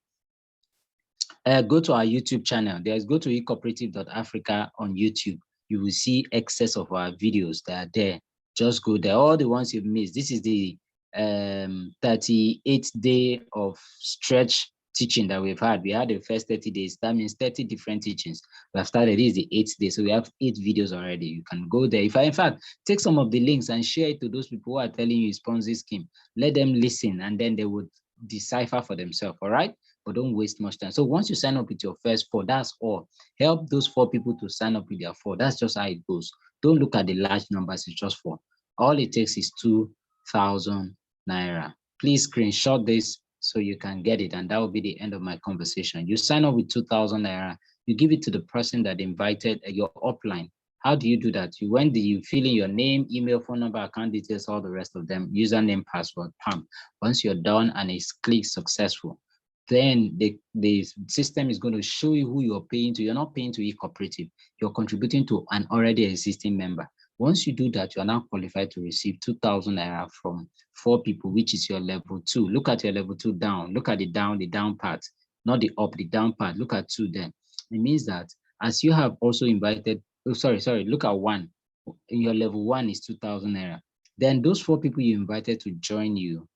Go to our YouTube channel. Go to ecooperative.africa on YouTube. You will see excess of our videos that are there. Just go there. All the ones you've missed. This is the 38th day of stretch teaching that we've had. We had the first 30 days. That means 30 different teachings. We have started. This is the 8th day. So we have 8 videos already. You can go there. In fact, take some of the links and share it to those people who are telling you it's Ponzi scheme. Let them listen, and then they would decipher for themselves. All right? But don't waste much time. So once you sign up with your first 4, that's all. Help those 4 people to sign up with their 4. That's just how it goes. Don't look at the large numbers. It's just 4. All it takes is 2,000 naira. Please screenshot this so you can get it, and that will be the end of my conversation. You sign up with 2,000 naira. You give it to the person that invited your upline. How do you do that? You fill in your name, email, phone number, account details, all the rest of them, username, password, PAM. Once you're done and it's clicked successful, then the system is going to show you who you're paying to. You're not paying to eCooperative. You're contributing to an already existing member. Once you do that, you are now qualified to receive 2,000 naira from 4 people, which is your level 2. Look at your level 2 down. Look at the down part, not the up, the down part. Look at 2 then. It means that as you have also invited, look at 1. In your level 1 is 2,000 naira. Then those 4 people you invited to join you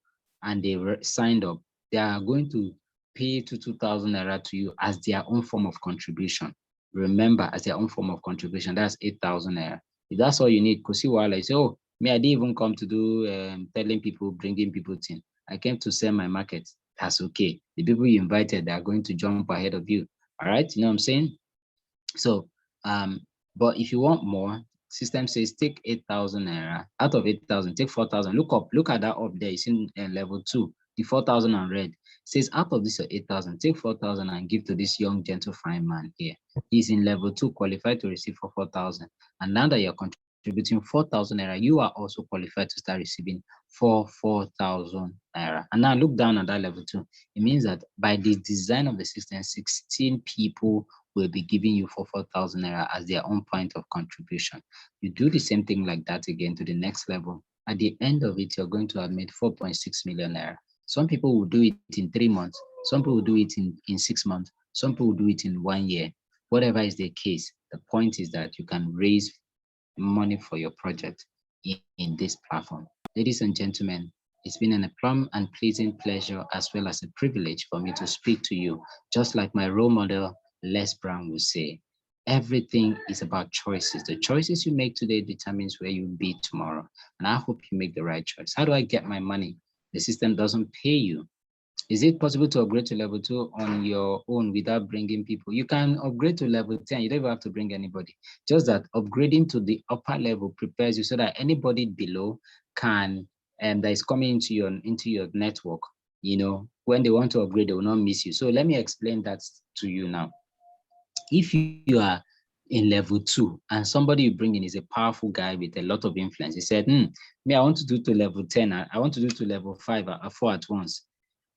and they signed up, they are going to pay 2,000 naira to you as their own form of contribution. Remember, as their own form of contribution, that's 8,000 naira. If that's all you need, because you say, oh, me, I didn't even come to do telling people, bringing people in. I came to sell my market. That's okay. The people you invited, they are going to jump ahead of you. All right, you know what I'm saying? So, but if you want more, system says take 8,000 naira. Out of 8,000, take 4,000. Look at that up there. It's in level 2. The 4,000 on red says out of this 8,000, take 4,000 and give to this young, gentle, fine man here. He's in level 2, qualified to receive for 4,000. And now that you're contributing 4,000 naira, you are also qualified to start receiving 4,000 naira. And now look down at that level 2. It means that by the design of the system, 16 people will be giving you 4,000 naira as their own point of contribution. You do the same thing like that again to the next level. At the end of it, you're going to have made 4.6 million naira. Some people will do it in 3 months. Some people will do it in 6 months. Some people will do it in 1 year. Whatever is the case, the point is that you can raise money for your project in this platform. Ladies and gentlemen, it's been a plum and pleasing pleasure as well as a privilege for me to speak to you, just like my role model, Les Brown, will say. Everything is about choices. The choices you make today determines where you'll be tomorrow. And I hope you make the right choice. How do I get my money? The system doesn't pay you. Is it possible to upgrade to level 2 on your own without bringing people? You can upgrade to level 10. You don't even have to bring anybody. Just that upgrading to the upper level prepares you so that anybody below can, that is coming into your network, you know, when they want to upgrade, they will not miss you. So let me explain that to you now. If you are in level 2 and somebody you bring in is a powerful guy with a lot of influence, he said, me, I want to do to level 10. I want to do to level 5 or 4 at once.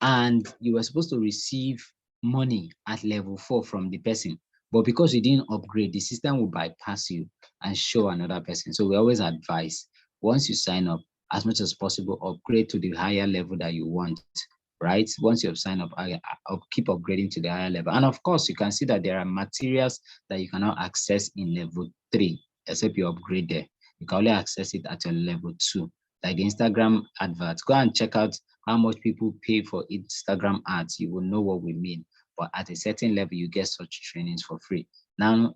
And you were supposed to receive money at level 4 from the person. But because you didn't upgrade, the system will bypass you and show another person. So we always advise, once you sign up, as much as possible, upgrade to the higher level that you want, right? Once you have signed up, I'll keep upgrading to the higher level. And of course, you can see that there are materials that you cannot access in level 3, except you upgrade there. You can only access it at your level 2, like the Instagram adverts. Go and check out how much people pay for Instagram ads. You will know what we mean. But at a certain level, you get such trainings for free. Now,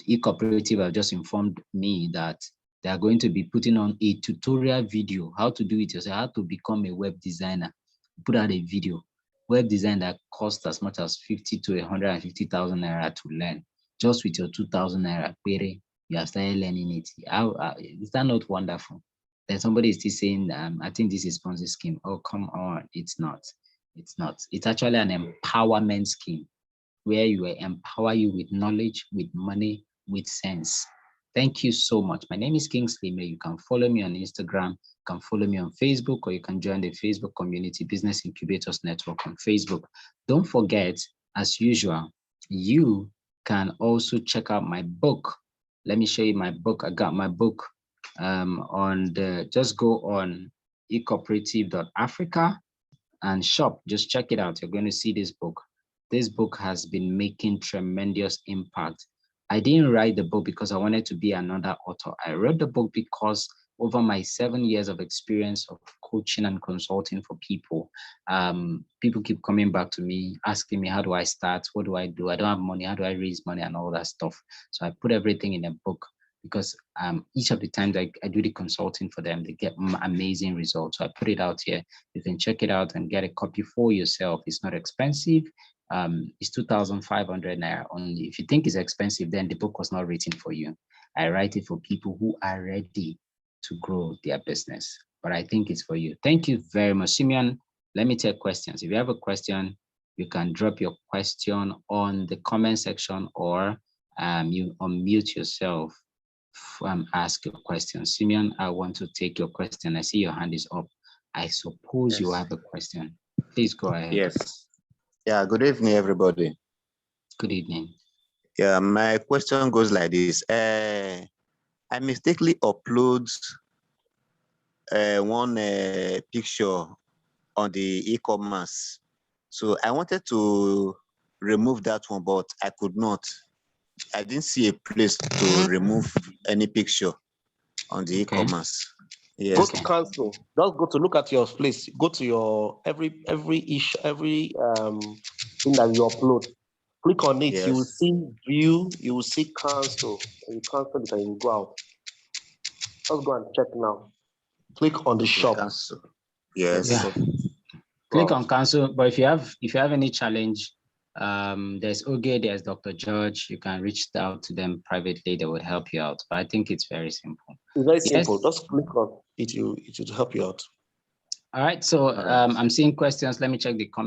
eCooperative have just informed me that they are going to be putting on a tutorial video, how to do it yourself, how to become a web designer. Put out a video. Web design that costs as much as 50 to 150,000 naira to learn. Just with your 2,000 naira, you have started learning it. Is that not wonderful? Then somebody is still saying, I think this is Ponzi scheme. Oh, come on. It's not. It's not. It's actually an empowerment scheme where you empower you with knowledge, with money, with sense. Thank you so much. My name is Kingsley May. You can follow me on Instagram, you can follow me on Facebook, or you can join the Facebook community Business Incubators Network on Facebook. Don't forget, as usual, you can also check out my book. Let me show you my book. I got my book just go on ecooperative.africa and shop. Just check it out. You're going to see this book. This book has been making tremendous impact. I didn't write the book because I wanted to be another author. I wrote the book because over my 7 years of experience of coaching and consulting for people, people keep coming back to me, asking me, how do I start? What do? I don't have money. How do I raise money and all that stuff? So I put everything in a book because each of the times I do the consulting for them, they get amazing results. So I put it out here. You can check it out and get a copy for yourself. It's not expensive. It's 2,500 naira only. If you think it's expensive, then the book was not written for you. I write it for people who are ready to grow their business, but I think it's for you. Thank you very much. Simeon, let me take questions. If you have a question, you can drop your question on the comment section, or you unmute yourself and ask your question. Simeon, I want to take your question. I see your hand is up. I suppose you have a question. Please go ahead. Yes. Yeah, good evening, everybody. Good evening. Yeah, my question goes like this. I mistakenly upload one picture on the eCommerce. So I wanted to remove that one, but I could not. I didn't see a place to remove any picture on the Okay. eCommerce. Go Yes. to cancel. Just go to look at your place. Go to your every thing that you upload. Click on it. Yes. You will see view. You will see cancel. And you cancel it and you go out. Let's go and check now. Click on the shop. Cancel. Yes. Yeah. Click on cancel. But if you have any challenge, there's Oge, there's Dr. George. You can reach out to them privately. They would help you out. But I think it's very simple. It's very Yes. simple. Just click on it. It will help you out. All right. So I'm seeing questions. Let me check the comments.